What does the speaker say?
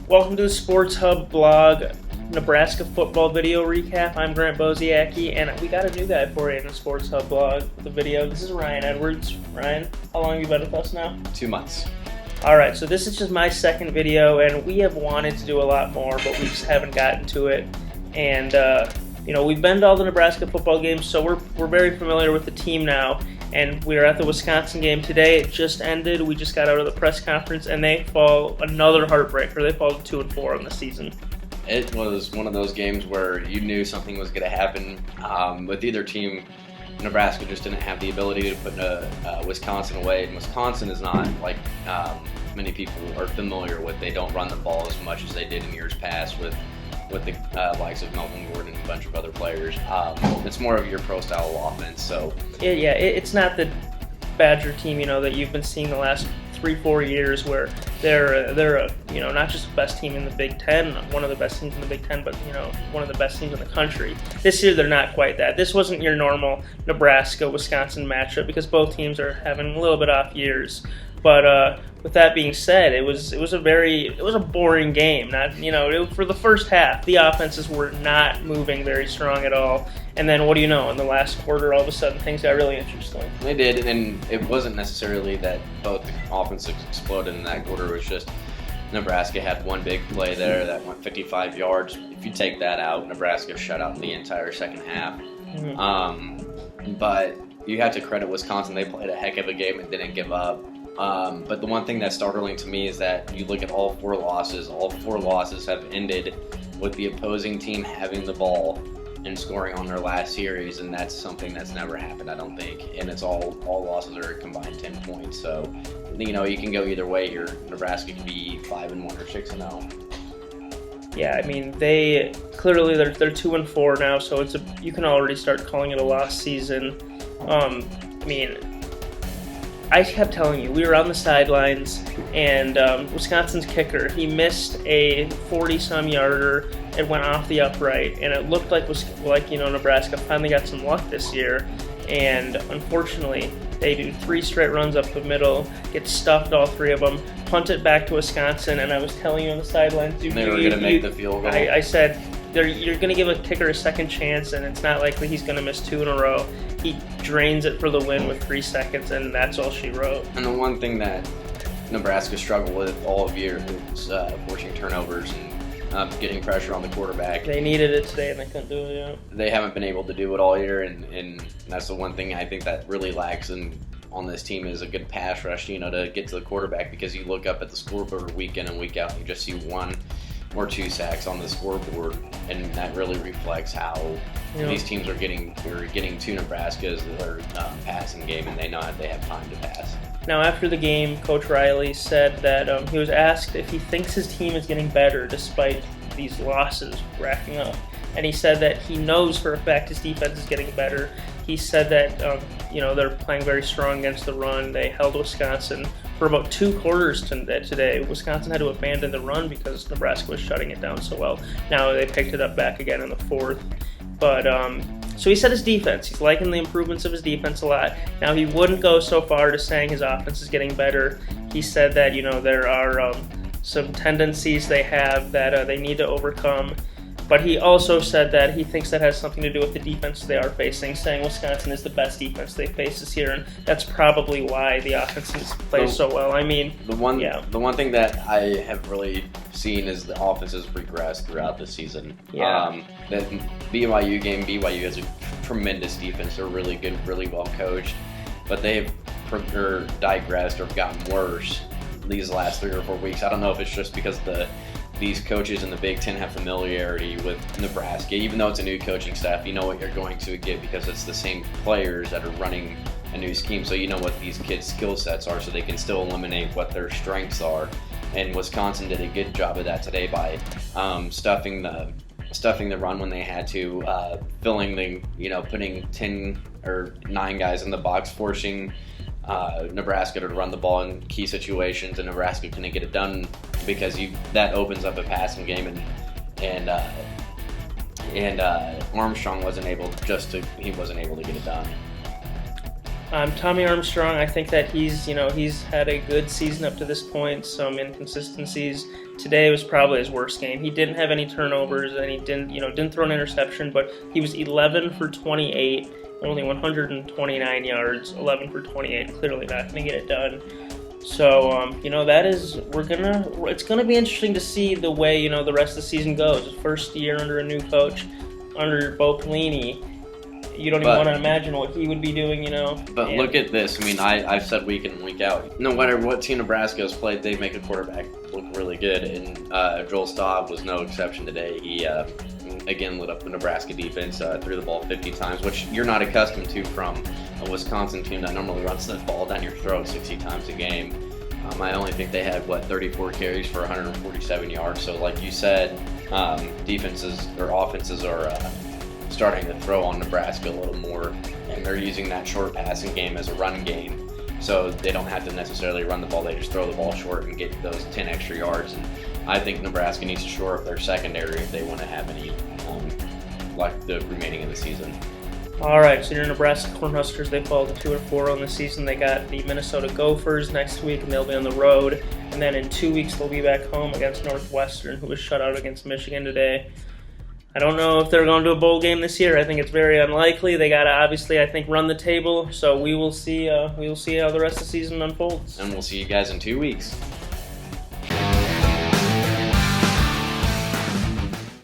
Welcome to the Sports Hub blog Nebraska football video recap. I'm Grant Bosiacki, and we got a new guy for you in the Sports Hub blog with the video. This is Ryan Edwards. Ryan, how long have you been with us now? 2 months. Alright, so this is just my second video, and we have wanted to do a lot more, but we just haven't gotten to it. And, we've been to all the Nebraska football games, so we're very familiar with the team now. And we are at the Wisconsin game today. It just ended. We just got out of the press conference, and they fall another heartbreaker. They fall to 2-4 on the season. It was one of those games where you knew something was going to happen with either team. Nebraska just didn't have the ability to put Wisconsin away. And Wisconsin is not like many people are familiar with. They don't run the ball as much as they did in years past with the likes of Melvin Gordon and a bunch of other players. It's more of your pro-style offense. So it's not the Badger team, that you've been seeing the last 3-4 years, where they're not just the best team in the Big Ten, one of the best teams in the Big Ten, but one of the best teams in the country. This year they're not quite that. This wasn't your normal Nebraska-Wisconsin matchup because both teams are having a little bit off years. But with that being said, it was a boring game. For the first half, the offenses were not moving very strong at all. And then what do you know? In the last quarter, all of a sudden, things got really interesting. They did, and it wasn't necessarily that both the offenses exploded in that quarter. It was just Nebraska had one big play there that went 55 yards. If you take that out, Nebraska shut out the entire second half. Mm-hmm. But you have to credit Wisconsin. They played a heck of a game and didn't give up. But the one thing that's startling to me is that you look at all four losses have ended with the opposing team having the ball and scoring on their last series, and that's something that's never happened, I don't think. And it's all losses are combined 10 points. So, you can go either way here. Nebraska can be 5-1 or 6-0. Yeah, they're 2-4 now, so you can already start calling it a lost season. I kept telling you, we were on the sidelines, and Wisconsin's kicker, he missed a 40-some yarder. It went off the upright, and it looked like Nebraska finally got some luck this year. And unfortunately, they do 3 straight runs up the middle, get stuffed all 3 of them, punt it back to Wisconsin, and I was telling you on the sidelines, they were going to make the field goal. I said, you're going to give a kicker a second chance, and it's not likely he's going to miss 2 in a row. He drains it for the win with 3 seconds, and that's all she wrote. And the one thing that Nebraska struggled with all year was forcing turnovers and getting pressure on the quarterback. They needed it today, and they couldn't do it yet. They haven't been able to do it all year, and that's the one thing I think that really lacks on this team is a good pass rush, to get to the quarterback, because you look up at the scoreboard week in and week out, and you just see 1 or 2 sacks on the scoreboard, and that really reflects how these teams are getting to Nebraska's their passing game, and they know they have time to pass. Now, after the game, Coach Riley said that he was asked if he thinks his team is getting better despite these losses racking up, and he said that he knows for a fact his defense is getting better. He said that they're playing very strong against the run. They held Wisconsin for about 2 quarters today. Wisconsin had to abandon the run because Nebraska was shutting it down so well. Now they picked it up back again in the 4th. But so he said his defense. He's liking the improvements of his defense a lot. Now, he wouldn't go so far to saying his offense is getting better. He said that there are some tendencies they have that they need to overcome. But he also said that he thinks that has something to do with the defense they are facing, saying Wisconsin is the best defense they face this year, and that's probably why the offense plays so well. The one thing that I have really seen is the offense has regressed throughout the season. Yeah. The BYU game, BYU has a tremendous defense. They're really good, really well coached, but they've digressed or gotten worse these last 3 or 4 weeks. I don't know if it's just because these coaches in the Big Ten have familiarity with Nebraska. Even though it's a new coaching staff, you know what you're going to get because it's the same players that are running a new scheme. So you know what these kids' skill sets are, so they can still eliminate what their strengths are. And Wisconsin did a good job of that today by stuffing the run when they had to, putting 10 or 9 guys in the box, forcing Nebraska to run the ball in key situations, and Nebraska couldn't get it done because that opens up a passing game, and Armstrong wasn't able to get it done. Tommy Armstrong, I think that he's had a good season up to this point. Some inconsistencies. Today was probably his worst game. He didn't have any turnovers, and he didn't throw an interception, but he was 11 for 28, only 129 yards, 11 for 28. Clearly not going to get it done. So it's gonna be interesting to see the way the rest of the season goes. First year under a new coach, under Bo Pelini. You don't even want to imagine what he would be doing, But look at this. I mean, I've said week in and week out, no matter what team Nebraska has played, they make a quarterback look really good. And Joel Staub was no exception today. He, again, lit up the Nebraska defense, threw the ball 50 times, which you're not accustomed to from a Wisconsin team that normally runs the ball down your throat 60 times a game. I only think they had, 34 carries for 147 yards. So, like you said, offenses are starting to throw on Nebraska a little more, and they're using that short passing game as a run game, so they don't have to necessarily run the ball. They just throw the ball short and get those 10 extra yards. And I think Nebraska needs to shore up their secondary if they want to have any like the remaining of the season. All right, so your Nebraska Cornhuskers, they fall to 2-4 on the season. They got the Minnesota Gophers next week, and they'll be on the road. And then in 2 weeks, they'll be back home against Northwestern, who was shut out against Michigan today. I don't know if they're going to do a bowl game this year. I think it's very unlikely. They got to obviously, I think, run the table. So we will see. We will see how the rest of the season unfolds. And we'll see you guys in 2 weeks.